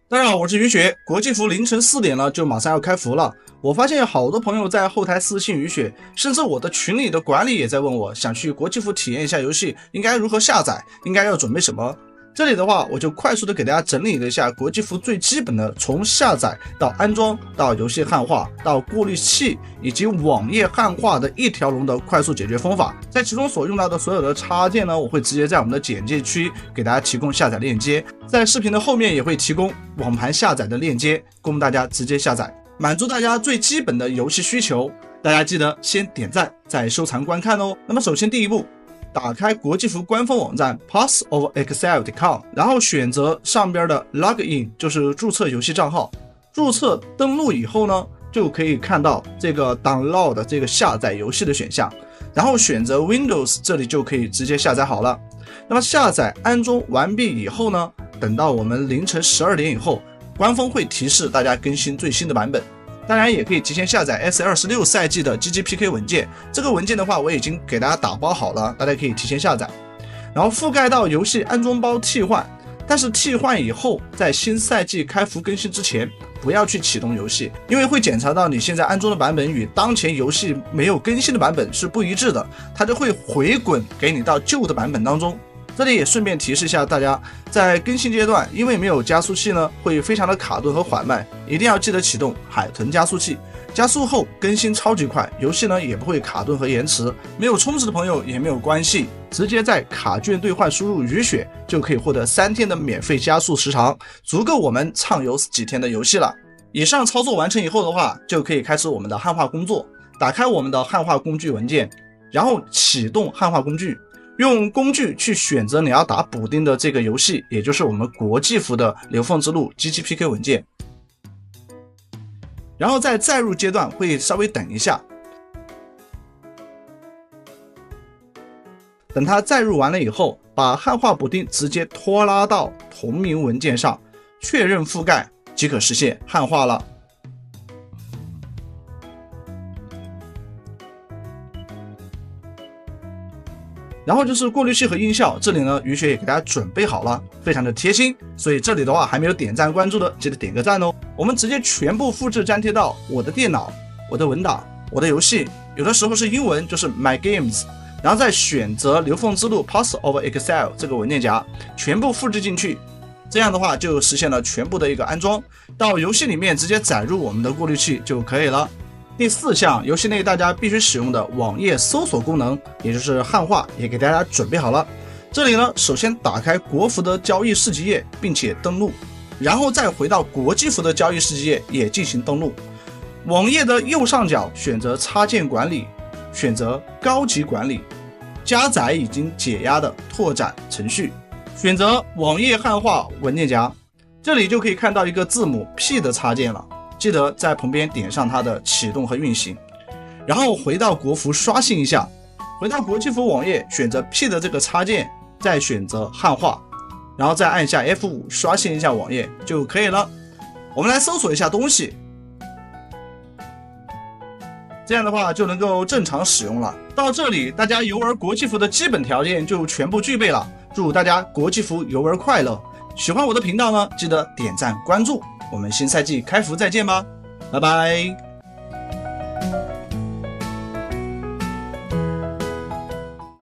大家好，我是于雪。国际服凌晨4点了，就马上要开服了。我发现有好多朋友在后台私信于雪，甚至我的群里的管理也在问我，想去国际服体验一下游戏，应该如何下载，应该要准备什么。这里的话，我就快速的给大家整理了一下国际服最基本的，从下载到安装到游戏汉化到过滤器以及网页汉化的一条龙的快速解决方法。在其中所用到的所有的插件呢，我会直接在我们的简介区给大家提供下载链接，在视频的后面也会提供网盘下载的链接，供大家直接下载，满足大家最基本的游戏需求。大家记得先点赞再收藏观看哦。那么首先第一步，打开国际服官方网站 passofexcel.com， 然后选择上边的 login， 就是注册游戏账号。注册登录以后呢，就可以看到这个 download 这个下载游戏的选项，然后选择 Windows， 这里就可以直接下载好了。那么下载安装完毕以后呢，等到我们凌晨12点以后，官方会提示大家更新最新的版本。当然也可以提前下载 S26 赛季的 GGPK 文件，这个文件的话我已经给大家打包好了，大家可以提前下载。然后覆盖到游戏安装包替换，但是替换以后，在新赛季开服更新之前，不要去启动游戏，因为会检查到你现在安装的版本与当前游戏没有更新的版本是不一致的，它就会回滚给你到旧的版本当中。这里也顺便提示一下大家，在更新阶段，因为没有加速器呢，会非常的卡顿和缓慢，一定要记得启动海豚加速器，加速后更新超级快，游戏呢也不会卡顿和延迟。没有充值的朋友也没有关系，直接在卡券兑换输入雨雪，就可以获得3天的免费加速时长，足够我们畅游几天的游戏了。以上操作完成以后的话，就可以开始我们的汉化工作。打开我们的汉化工具文件，然后启动汉化工具。用工具去选择你要打补丁的这个游戏，也就是我们国际服的流放之路 GGPK 文件。然后在载入阶段会稍微等一下，等它载入完了以后，把汉化补丁直接拖拉到同名文件上，确认覆盖即可实现汉化了。然后就是过滤器和音效，这里呢于雪也给大家准备好了，非常的贴心，所以这里的话还没有点赞关注的，记得点个赞哦。我们直接全部复制粘贴到我的电脑、我的文档、我的游戏，有的时候是英文，就是 My Games， 然后再选择流放之路 Passofexcel 这个文件夹，全部复制进去，这样的话就实现了全部的一个安装，到游戏里面直接载入我们的过滤器就可以了。第4项，游戏内大家必须使用的网页搜索功能，也就是汉化，也给大家准备好了。这里呢，首先打开国服的交易市集页，并且登录，然后再回到国际服的交易市集页也进行登录。网页的右上角选择插件管理，选择高级管理，加载已经解压的拓展程序，选择网页汉化文件夹，这里就可以看到一个字母 P 的插件了。记得在旁边点上它的启动和运行，然后回到国服刷新一下，回到国际服网页选择 P 的这个插件，再选择汉化，然后再按下 F5 刷新一下网页就可以了。我们来搜索一下东西，这样的话就能够正常使用了。到这里大家游玩国际服的基本条件就全部具备了，祝大家国际服游玩快乐。喜欢我的频道呢，记得点赞关注，我们新赛季开服再见吧，拜拜。